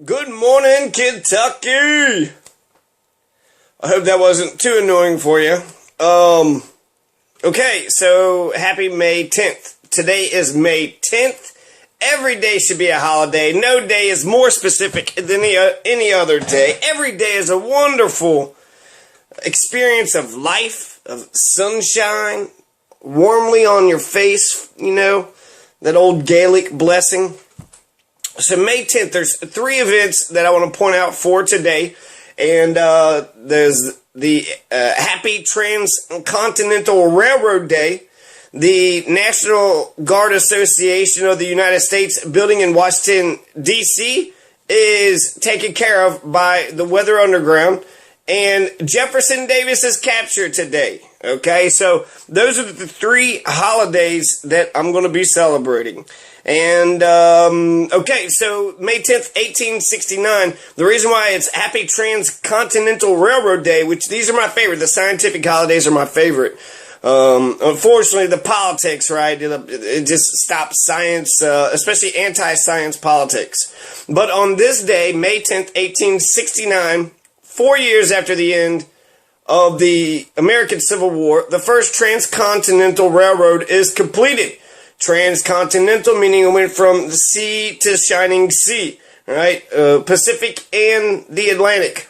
Good morning, Kentucky! I hope that wasn't too annoying for you. Okay, so happy May 10th. Today is May 10th. Every day should be a holiday. No day is more specific than any other day. Every day is a wonderful experience of life, of sunshine, warmly on your face, that old Gaelic blessing. So May 10th, there's three events that I want to point out for today. And there's the Happy Transcontinental Railroad Day, the National Guard Association of the United States building in Washington, D.C. is taken care of by the Weather Underground, and Jefferson Davis is captured today. Okay, so those are the three holidays that I'm going to be celebrating. And, okay, so May 10th, 1869, the reason why it's Happy Transcontinental Railroad Day, which these are my favorite, the scientific holidays are my favorite. Unfortunately, the politics, right, it just stops science, especially anti-science politics. But on this day, May 10th, 1869, 4 years after the end of the American Civil War, the first transcontinental railroad is completed. Transcontinental, meaning it went from the sea to shining sea, right? Pacific and the Atlantic.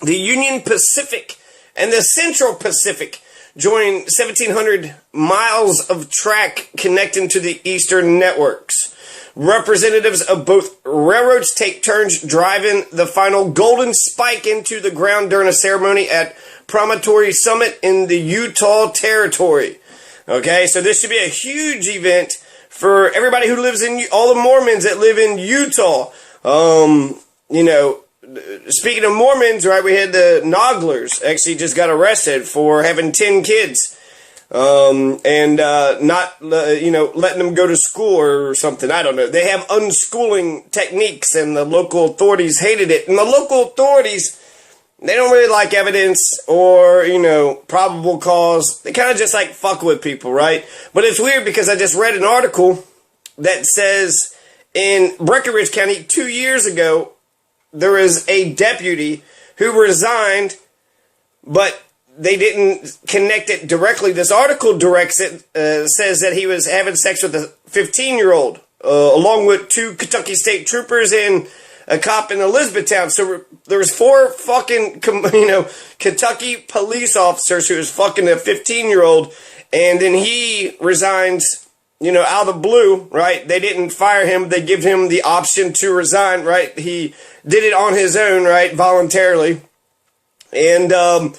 The Union Pacific and the Central Pacific joined 1,700 miles of track connecting to the eastern networks. Representatives of both railroads take turns driving the final golden spike into the ground during a ceremony at Promontory Summit in the Utah Territory. Okay, so this should be a huge event for everybody who lives in, all the Mormons that live in Utah. Speaking of Mormons, right, we had the Nogglers actually just got arrested for having 10 kids. And not, letting them go to school or something. I don't know. They have unschooling techniques and the local authorities hated it. And the local authorities, they don't really like evidence or, probable cause. They kind of just like fuck with people, right? But it's weird because I just read an article that says in Breckinridge County 2 years ago, there is a deputy who resigned, but they didn't connect it directly. This article directs it, says that he was having sex with a 15-year-old, along with two Kentucky State Troopers and a cop in Elizabethtown. So there was four fucking, Kentucky police officers who was fucking a 15-year-old, and then he resigns, out of the blue, right? They didn't fire him. They give him the option to resign, right? He did it on his own, right? Voluntarily. And how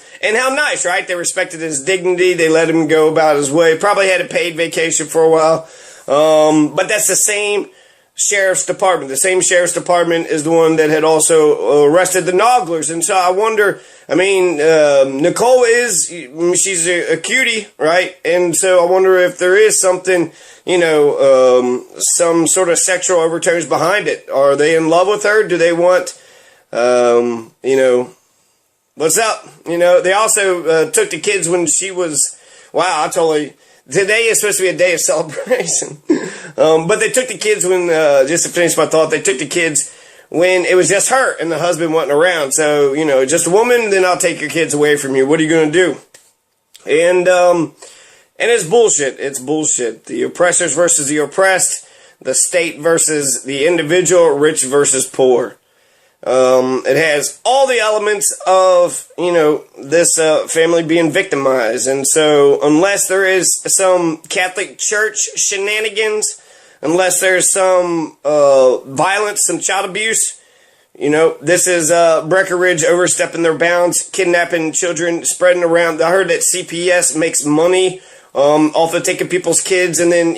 nice, right? They respected his dignity. They let him go about his way. Probably had a paid vacation for a while. But that's the same sheriff's department. The same sheriff's department is the one that had also arrested the Nogglers. And so I wonder, Nicole she's a cutie, right? And so I wonder if there is something, some sort of sexual overtones behind it. Are they in love with her? Do they want, what's up? They also took the kids when she was, today is supposed to be a day of celebration. But they took the kids when, just to finish my thought, they took the kids when it was just her and the husband wasn't around. So, just a woman, then I'll take your kids away from you. What are you going to do? And it's bullshit. It's bullshit. The oppressors versus the oppressed, the state versus the individual, rich versus poor. It has all the elements of, this family being victimized. And so unless there is some Catholic Church shenanigans, unless there's some violence, some child abuse, this is Breckinridge overstepping their bounds, kidnapping children, spreading around. I heard that CPS makes money off of taking people's kids and then,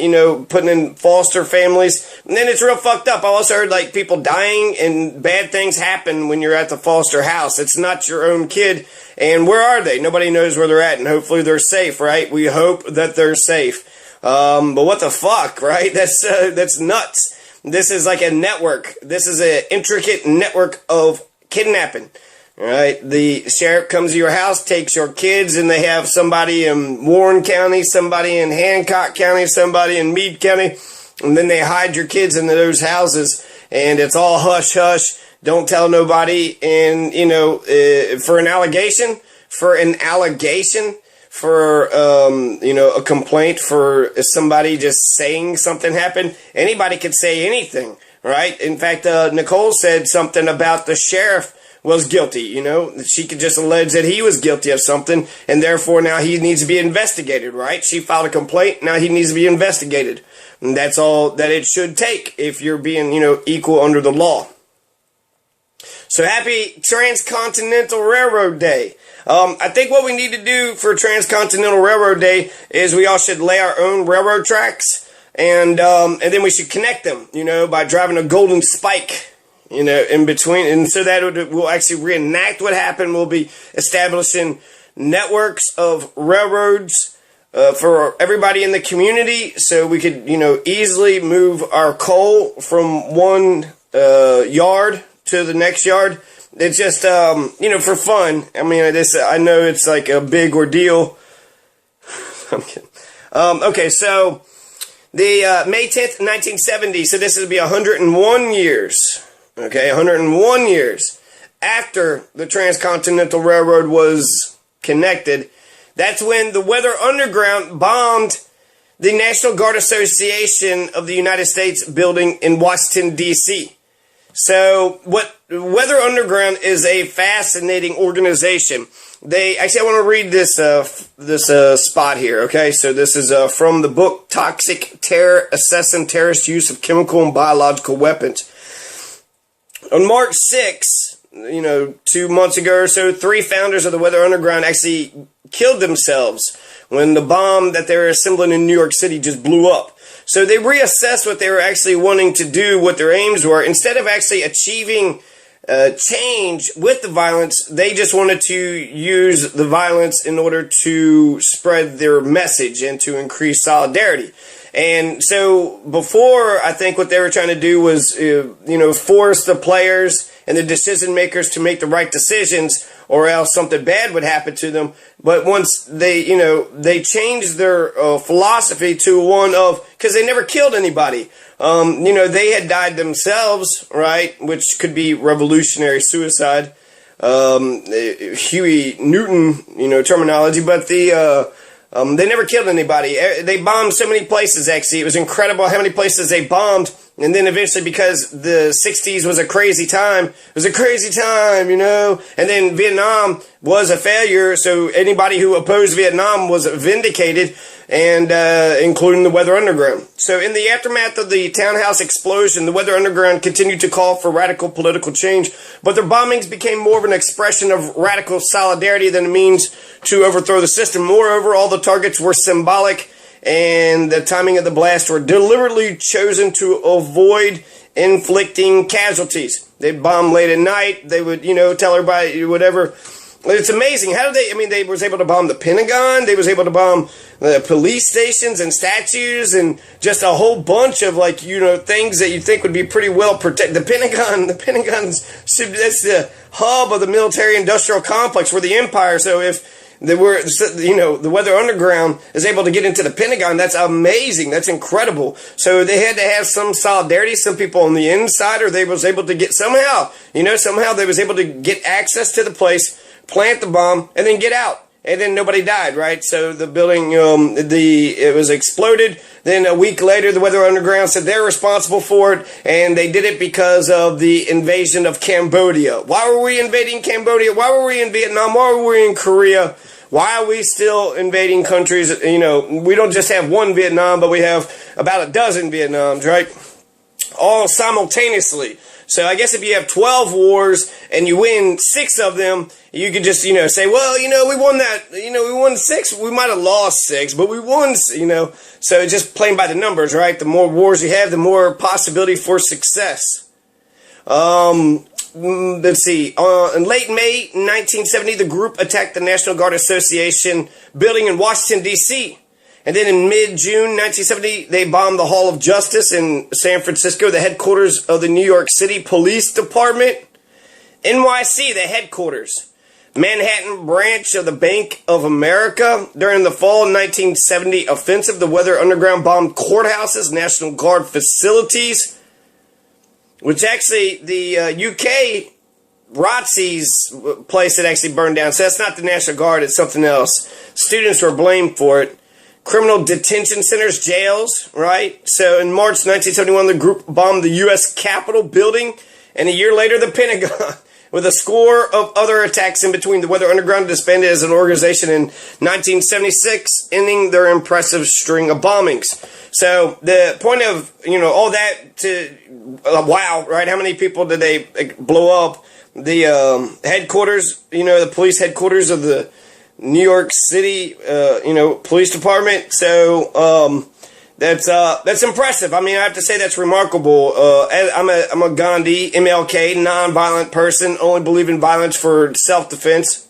putting in foster families. And then it's real fucked up. I also heard, people dying and bad things happen when you're at the foster house. It's not your own kid. And where are they? Nobody knows where they're at, and hopefully they're safe, right? We hope that they're safe. But what the fuck, right? That's nuts. This is like a network. This is an intricate network of kidnapping. All right, the sheriff comes to your house, takes your kids, and they have somebody in Warren County, somebody in Hancock County, somebody in Meade County, and then they hide your kids into those houses, and it's all hush hush, don't tell nobody, and for an allegation, for a complaint, for somebody just saying something happened, anybody could say anything, right? In fact, Nicole said something about the sheriff was guilty, she could just allege that he was guilty of something, and therefore now he needs to be investigated, right? She filed a complaint, now he needs to be investigated. And that's all that it should take if you're being, equal under the law. So happy Transcontinental Railroad Day. I think what we need to do for Transcontinental Railroad Day is we all should lay our own railroad tracks, and then we should connect them, by driving a golden spike, in between, and so that we'll actually reenact what happened. We'll be establishing networks of railroads for everybody in the community, so we could, easily move our coal from one yard to the next yard. It's just, for fun. I mean, I know it's like a big ordeal. I'm kidding. Okay, so the May 10th, 1970, so this will be 101 years. Okay, 101 years after the Transcontinental Railroad was connected. That's when the Weather Underground bombed the National Guard Association of the United States building in Washington, D.C. So, Weather Underground is a fascinating organization. I want to read this spot here, okay? So this is from the book Toxic Terror, Assessing Terrorist Use of Chemical and Biological Weapons. On March 6th, 2 months ago or so, 3 founders of the Weather Underground actually killed themselves when the bomb that they were assembling in New York City just blew up. So they reassessed what they were actually wanting to do, what their aims were. Instead of actually achieving change with the violence, they just wanted to use the violence in order to spread their message and to increase solidarity. And so before, I think what they were trying to do was, force the players and the decision makers to make the right decisions, or else something bad would happen to them. But once they changed their philosophy to one of, because they never killed anybody. They had died themselves, right? Which could be revolutionary suicide. Huey Newton, terminology, but they never killed anybody. They bombed so many places, actually. It was incredible how many places they bombed. And then eventually, because the 60s was a crazy time, and then Vietnam was a failure, so anybody who opposed Vietnam was vindicated, and including the Weather Underground. So in the aftermath of the townhouse explosion, the Weather Underground continued to call for radical political change, but their bombings became more of an expression of radical solidarity than a means to overthrow the system. Moreover, all the targets were symbolic, and the timing of the blast were deliberately chosen to avoid inflicting casualties. They'd bomb late at night. They would, tell everybody whatever. It's amazing. How did they was able to bomb the Pentagon. They was able to bomb police stations and statues and just a whole bunch of things that you think would be pretty well protected. The Pentagon's, that's the hub of the military industrial complex. We're the empire. So if the Weather Underground is able to get into the Pentagon, that's amazing. That's incredible. So they had to have some solidarity, some people on the inside, or they was able to get somehow they was able to get access to the place, plant the bomb, and then get out. And then nobody died, right? So the building, it was exploded. Then a week later, the Weather Underground said they're responsible for it, and they did it because of the invasion of Cambodia. Why were we invading Cambodia? Why were we in Vietnam? Why were we in Korea? Why are we still invading countries? We don't just have one Vietnam, but we have about a dozen Vietnams, right? All simultaneously. So I guess if you have 12 wars and you win 6 of them, you could just, say, well, we won that, we won 6. We might have lost 6, but we won, So it's just playing by the numbers, right? The more wars you have, the more possibility for success. Let's see. In late May 1970, the group attacked the National Guard Association building in Washington, D.C., and then in mid-June 1970, they bombed the Hall of Justice in San Francisco, the headquarters of the New York City Police Department. NYC, the headquarters. Manhattan branch of the Bank of America. During the fall 1970 offensive, the Weather Underground bombed courthouses, National Guard facilities. which actually the UK ROTC's place that actually burned down. So that's not the National Guard, it's something else. Students were blamed for it. Criminal detention centers, jails, right? So in March 1971, the group bombed the U.S. Capitol building, and a year later, the Pentagon, with a score of other attacks in between. The Weather Underground disbanded as an organization in 1976, ending their impressive string of bombings. So the point of, all that to, wow, right? How many people did they blow up? The headquarters, the police headquarters of the New York City, police department. So that's impressive. I mean, I have to say that's remarkable. I'm a Gandhi, MLK, non-violent person, only believe in violence for self-defense.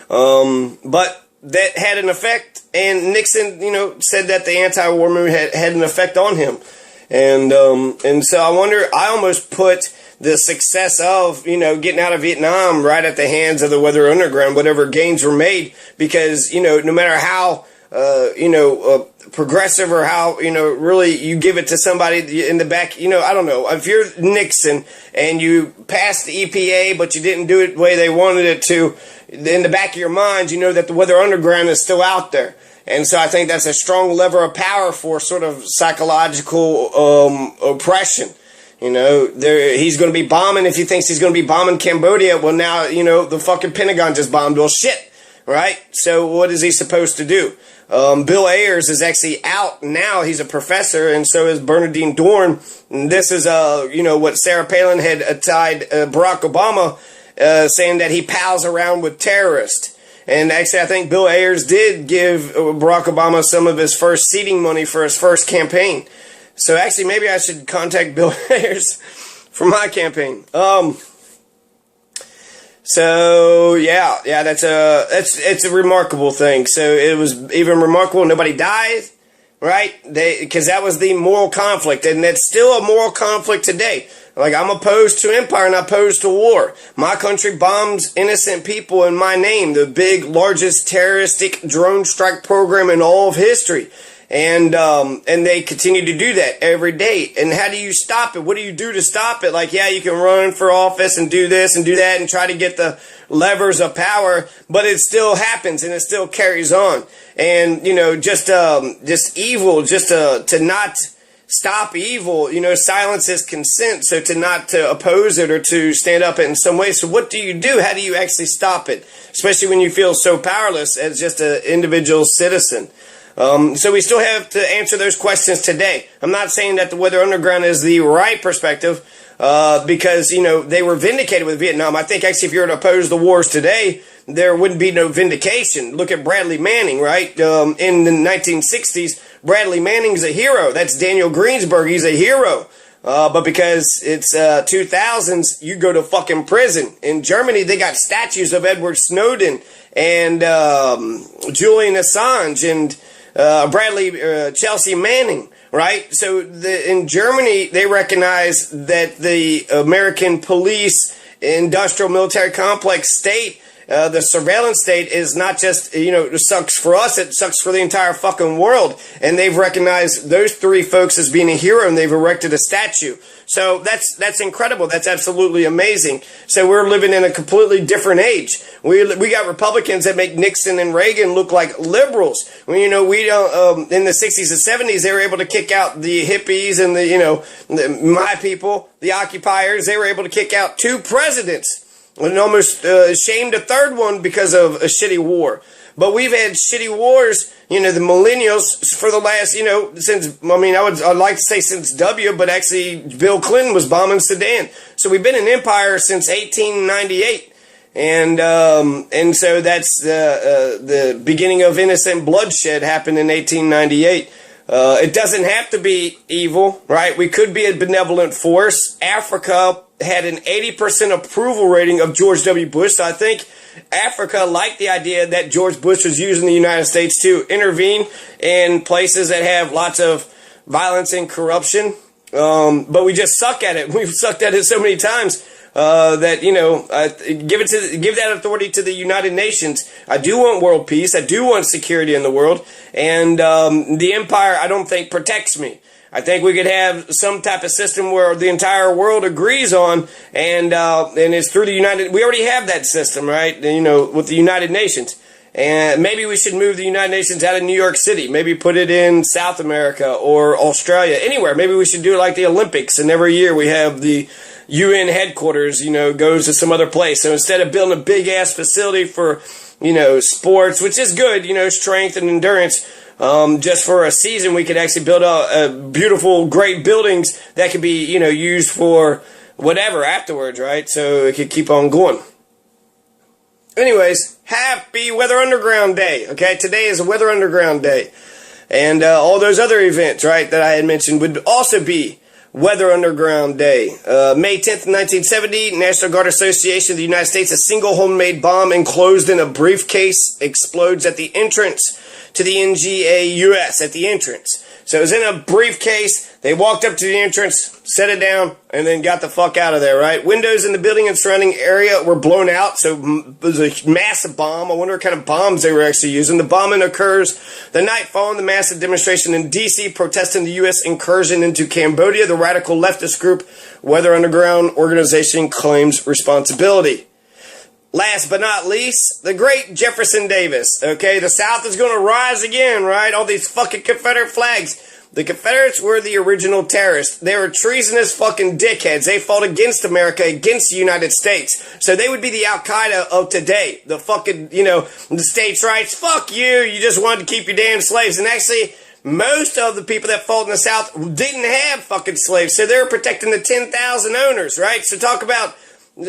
But that had an effect, and Nixon, said that the anti-war movement had an effect on him, and so I wonder. I almost put the success of, getting out of Vietnam right at the hands of the Weather Underground, whatever gains were made, because, no matter how, progressive or how, really you give it to somebody in the back, I don't know, if you're Nixon and you passed the EPA, but you didn't do it the way they wanted it to, in the back of your mind, that the Weather Underground is still out there. And so I think that's a strong lever of power for sort of psychological, oppression. He's going to be bombing. If he thinks he's going to be bombing Cambodia, well, now, the fucking Pentagon just bombed. Well, shit, right? So what is he supposed to do? Bill Ayers is actually out now. He's a professor, and so is Bernardine Dorn. And this is, what Sarah Palin had tied Barack Obama, saying that he pals around with terrorists. And actually, I think Bill Ayers did give Barack Obama some of his first seeding money for his first campaign. So actually, maybe I should contact Bill Ayers for my campaign. So yeah, it's a remarkable thing. So it was even remarkable. Nobody died, right? Because that was the moral conflict, and it's still a moral conflict today. Like, I'm opposed to empire and opposed to war. My country bombs innocent people in my name. The largest terroristic drone strike program in all of history. And they continue to do that every day. And how do you stop it? What do you do to stop it? Like, yeah, you can run for office and do this and do that and try to get the levers of power, but it still happens and it still carries on. And, just evil, just to not stop evil, silence is consent. So to oppose it or to stand up in some way. So what do you do? How do you actually stop it? Especially when you feel so powerless as just an individual citizen. So we still have to answer those questions today. I'm not saying that the Weather Underground is the right perspective, because, they were vindicated with Vietnam. I think actually if you were to oppose the wars today, there wouldn't be no vindication. Look at Bradley Manning, right? In the 1960s, Bradley Manning's a hero. That's Daniel Greensburg. He's a hero. But because it's 2000s, you go to fucking prison. In Germany, they got statues of Edward Snowden and Julian Assange and Chelsea Manning, right? So in Germany, they recognize that the American police industrial military complex state, the surveillance state, is not just, it sucks for us, it sucks for the entire fucking world. And they've recognized those three folks as being a hero, and they've erected a statue. So that's incredible. That's absolutely amazing. So we're living in a completely different age. We got Republicans that make Nixon and Reagan look like liberals. When, we don't, in the 60s and 70s, they were able to kick out the hippies and my people, the occupiers. They were able to kick out 2 presidents and almost shamed a 3rd one because of a shitty war. But we've had shitty wars, the millennials for the last, since, I'd like to say since W, but actually Bill Clinton was bombing Sudan. So we've been an empire since 1898. And so that's the beginning of innocent bloodshed happened in 1898. It doesn't have to be evil, right? We could be a benevolent force. Africa had an 80% approval rating of George W. Bush. So I think Africa liked the idea that George Bush was using the United States to intervene in places that have lots of violence and corruption. But we just suck at it. We've sucked at it so many times. that, give that authority to the United Nations. I do want world peace. I do want security in the world. And the empire, I don't think, protects me. I think we could have some type of system where the entire world agrees on, and it's through the we already have that system, right? With the United Nations. And maybe we should move the United Nations out of New York City. Maybe put it in South America or Australia, anywhere. Maybe we should do it like the Olympics, and every year we have the UN headquarters, goes to some other place. So instead of building a big-ass facility for, sports, which is good, strength and endurance, just for a season, we could actually build a beautiful, great buildings that could be, used for whatever afterwards, right? So it could keep on going. Anyways, happy Weather Underground Day, okay? Today is a Weather Underground Day. And all those other events, right, that I had mentioned would also be Weather Underground Day. May 10th, 1970, National Guard Association of the United States, a single homemade bomb enclosed in a briefcase explodes at the entrance to the NGA-US, at the entrance. So it was in a briefcase. They walked up to the entrance, set it down, and then got the fuck out of there, right? Windows in the building and surrounding area were blown out, so it was a massive bomb. I wonder what kind of bombs they were actually using. The bombing occurs the night following the massive demonstration in D.C. protesting the U.S. incursion into Cambodia. The radical leftist group Weather Underground organization claims responsibility. Last but not least, the great Jefferson Davis, okay? The South is going to rise again, right? All these fucking Confederate flags. The Confederates were the original terrorists. They were treasonous fucking dickheads. They fought against America, against the United States. So they would be the Al-Qaeda of today. The fucking, the states' rights. Fuck you. You just wanted to keep your damn slaves. And actually, most of the people that fought in the South didn't have fucking slaves. So they were protecting the 10,000 owners, right? So talk about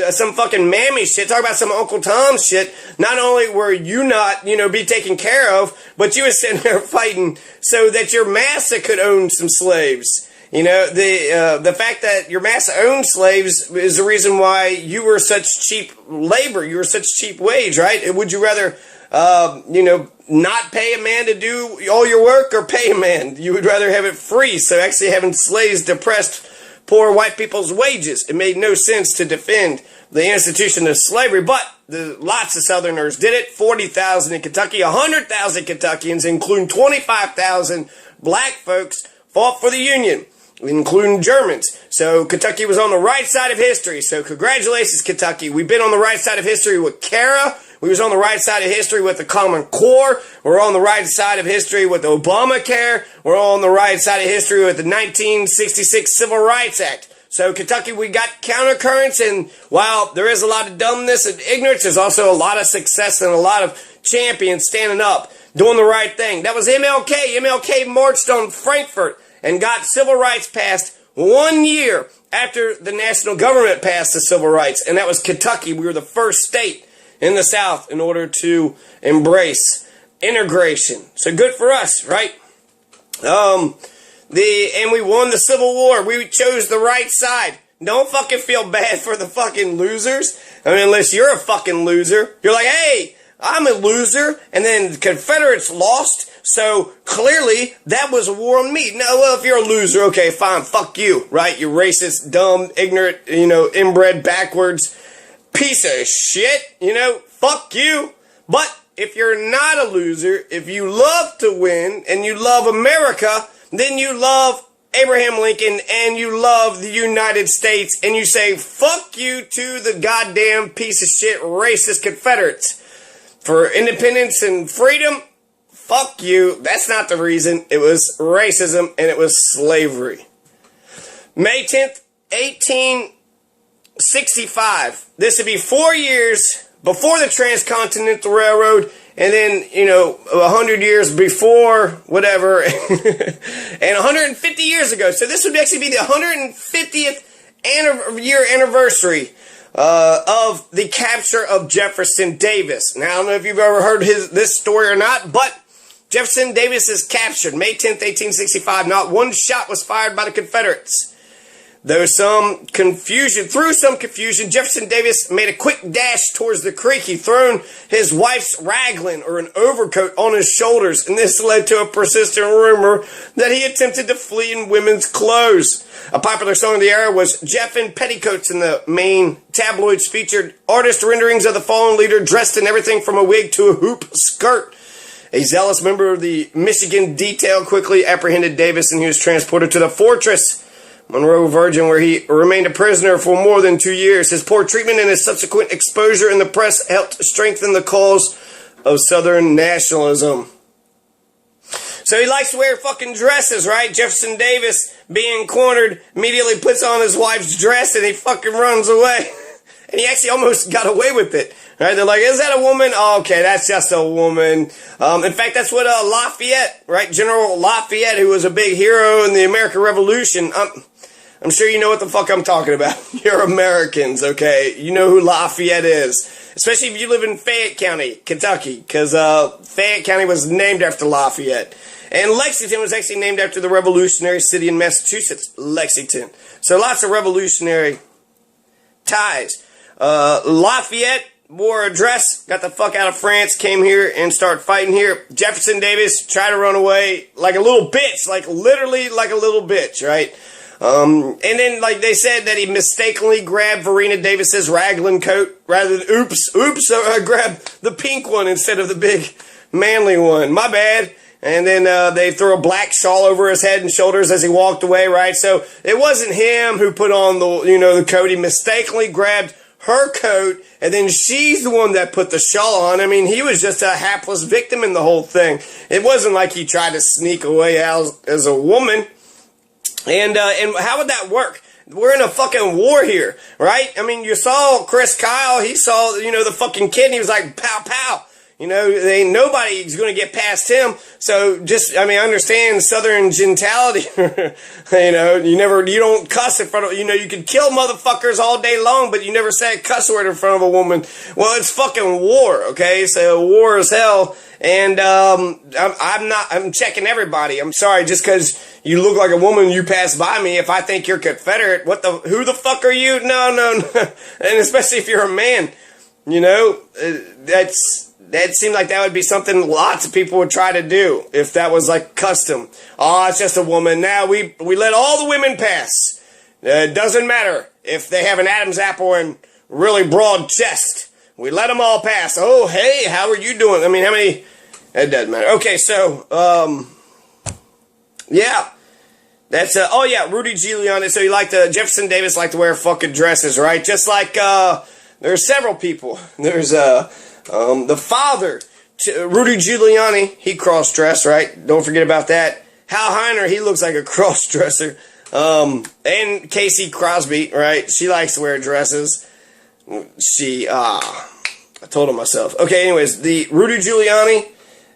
some fucking mammy shit. Talk about some Uncle Tom shit. Not only were you not, be taken care of, but you were sitting there fighting so that your massa could own some slaves. The fact that your massa owned slaves is the reason why you were such cheap labor. You were such cheap wage, right? Would you rather, not pay a man to do all your work or pay a man? You would rather have it free. So actually having slaves depressed poor white people's wages. It made no sense to defend the institution of slavery, but lots of Southerners did it. 40,000 in Kentucky, 100,000 Kentuckians, including 25,000 black folks, fought for the Union, including Germans. So Kentucky was on the right side of history. So congratulations, Kentucky. We've been on the right side of history with CARA. We was on the right side of history with the Common Core. We're on the right side of history with Obamacare. We're on the right side of history with the 1966 Civil Rights Act. So Kentucky, we got countercurrents, and while there is a lot of dumbness and ignorance, there's also a lot of success and a lot of champions standing up, doing the right thing. That was MLK. MLK marched on Frankfurt and got civil rights passed 1 year after the national government passed the civil rights, and that was Kentucky. We were the first state in the South in order to embrace integration. So good for us, right? And we won the Civil War. We chose the right side. Don't fucking feel bad for the fucking losers. I mean, unless you're a fucking loser. You're like, hey, I'm a loser, and then the Confederates lost, so clearly that was a war on me. No, well, if you're a loser, okay, fine, fuck you, right? You racist, dumb, ignorant, inbred, backwards piece of shit, fuck you. But if you're not a loser, if you love to win and you love America, then you love Abraham Lincoln and you love the United States and you say fuck you to the goddamn piece of shit racist Confederates. For independence and freedom, fuck you. That's not the reason. It was racism and it was slavery. May 10th, 1865. This would be 4 years before the Transcontinental Railroad, and then, 100 years before whatever, and 150 years ago. So this would actually be the 150th year anniversary of the capture of Jefferson Davis. Now, I don't know if you've ever heard this story or not, but Jefferson Davis is captured May 10th, 1865. Not one shot was fired by the Confederates. Through some confusion, Jefferson Davis made a quick dash towards the creek. He thrown his wife's raglan, or an overcoat, on his shoulders, and this led to a persistent rumor that he attempted to flee in women's clothes. A popular song of the era was Jeff in Petticoats, and the main tabloids featured artist renderings of the fallen leader dressed in everything from a wig to a hoop skirt. A zealous member of the Michigan detail quickly apprehended Davis, and he was transported to the fortress Monroe Virgin, where he remained a prisoner for more than 2 years. His poor treatment and his subsequent exposure in the press helped strengthen the cause of Southern nationalism. So he likes to wear fucking dresses, right? Jefferson Davis, being cornered, immediately puts on his wife's dress and he fucking runs away. And he actually almost got away with it. Right? They're like, is that a woman? Oh, okay, that's just a woman. In fact, that's what Lafayette, right? General Lafayette, who was a big hero in the American Revolution. I'm sure you know what the fuck I'm talking about. You're Americans, okay? You know who Lafayette is. Especially if you live in Fayette County, Kentucky, because Fayette County was named after Lafayette. And Lexington was actually named after the revolutionary city in Massachusetts, Lexington. So lots of revolutionary ties. Lafayette wore a dress, got the fuck out of France, came here and started fighting here. Jefferson Davis tried to run away like a little bitch, like literally like a little bitch, right? And then, like they said, that he mistakenly grabbed Varina Davis's raglan coat rather than, I grabbed the pink one instead of the big manly one. My bad. And then they threw a black shawl over his head and shoulders as he walked away, right? So it wasn't him who put on the coat. He mistakenly grabbed her coat, and then she's the one that put the shawl on. I mean, he was just a hapless victim in the whole thing. It wasn't like he tried to sneak away as a woman. And how would that work? We're in a fucking war here, right? I mean, you saw Chris Kyle. He saw, the fucking kid, and he was like, pow, pow. Ain't nobody's going to get past him. So I understand Southern gentility. You don't cuss in front of, you can kill motherfuckers all day long, but you never say a cuss word in front of a woman. Well, it's fucking war, okay? So war is hell. And, I'm checking everybody. I'm sorry, just because you look like a woman, you pass by me. If I think you're Confederate, who the fuck are you? No. And especially if you're a man, that seemed like that would be something lots of people would try to do if that was like custom. Oh, it's just a woman. Now we let all the women pass. It doesn't matter if they have an Adam's apple and really broad chest. We let them all pass. Oh, hey, how are you doing? I mean, how many? It doesn't matter. Okay, so, yeah. That's, Rudy Giuliani. So Jefferson Davis liked to wear fucking dresses, right? Just like, there's several people. There's, the father, Rudy Giuliani, he cross-dressed, right? Don't forget about that. Hal Heiner, he looks like a cross-dresser. And Casey Crosby, right? She likes to wear dresses. I told him myself. Okay, anyways, the Rudy Giuliani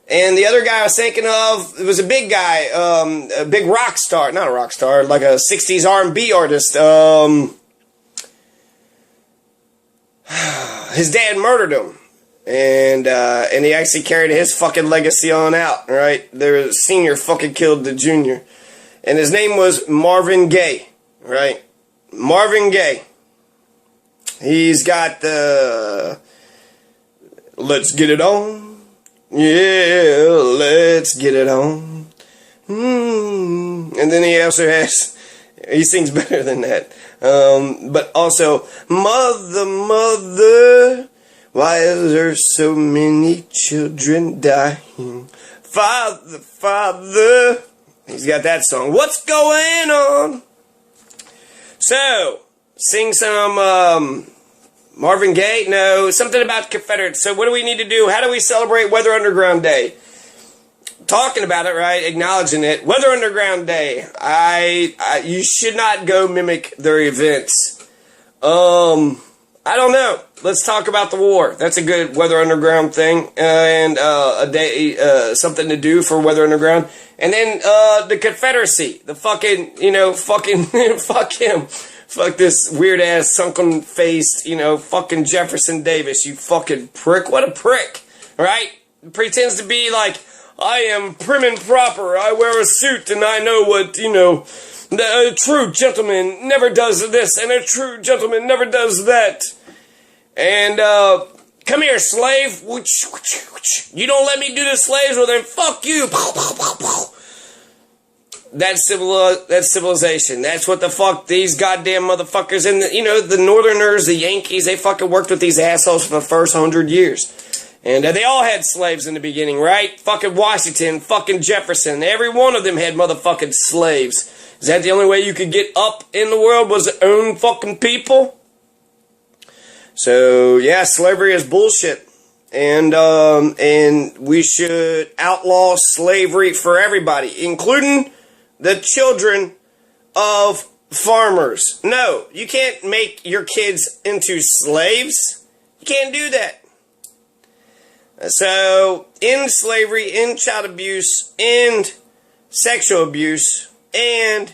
and the other guy I was thinking of, it was a big guy, a big rock star, not a rock star, like a 60s R&B artist. His dad murdered him. And he actually carried his fucking legacy on out, right? The senior fucking killed the junior. And his name was Marvin Gaye, right? Marvin Gaye. He's got the let's get it on. Yeah, let's get it on. And then he also he sings better than that. But also, Mother, why is there so many children dying? Father, he's got that song. What's going on? So, sing some Marvin Gaye? No, something about Confederates. So what do we need to do? How do we celebrate Weather Underground Day? Talking about it, right? Acknowledging it. Weather Underground Day. You should not go mimic their events. I don't know. Let's talk about the war. That's a good Weather Underground thing. And a day, something to do for Weather Underground. And then the Confederacy. The fucking, fuck him. Fuck this weird-ass, sunken-faced, fucking Jefferson Davis, you fucking prick. What a prick, right? Pretends to be like, I am prim and proper. I wear a suit and I know what, A true gentleman never does this, and a true gentleman never does that. And, come here, slave. You don't let me do the slaves, well then fuck you. That's civilization. That's what the fuck these goddamn motherfuckers and the Northerners, the Yankees, they fucking worked with these assholes for the first 100 years. And they all had slaves in the beginning, right? Fucking Washington, fucking Jefferson. Every one of them had motherfucking slaves. Is that the only way you could get up in the world, was to own fucking people? So, yeah, slavery is bullshit. And we should outlaw slavery for everybody, including the children of farmers. No, you can't make your kids into slaves. You can't do that. So, in slavery, in child abuse, and sexual abuse, and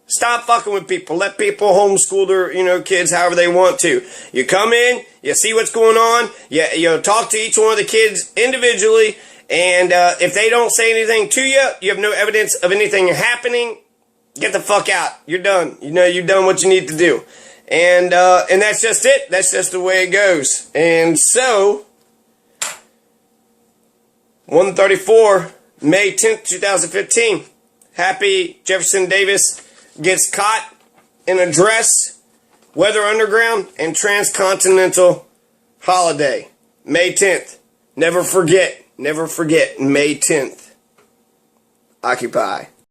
stop fucking with people. Let people homeschool their, kids however they want to. You come in, you see what's going on, you talk to each one of the kids individually, and if they don't say anything to you, you have no evidence of anything happening, get the fuck out. You're done. You've done what you need to do. And that's just it. That's just the way it goes. And so, 134, May 10th, 2015. Happy Jefferson Davis gets caught in a dress, Weather Underground, and Transcontinental holiday. May 10th. Never forget, May 10th. Occupy.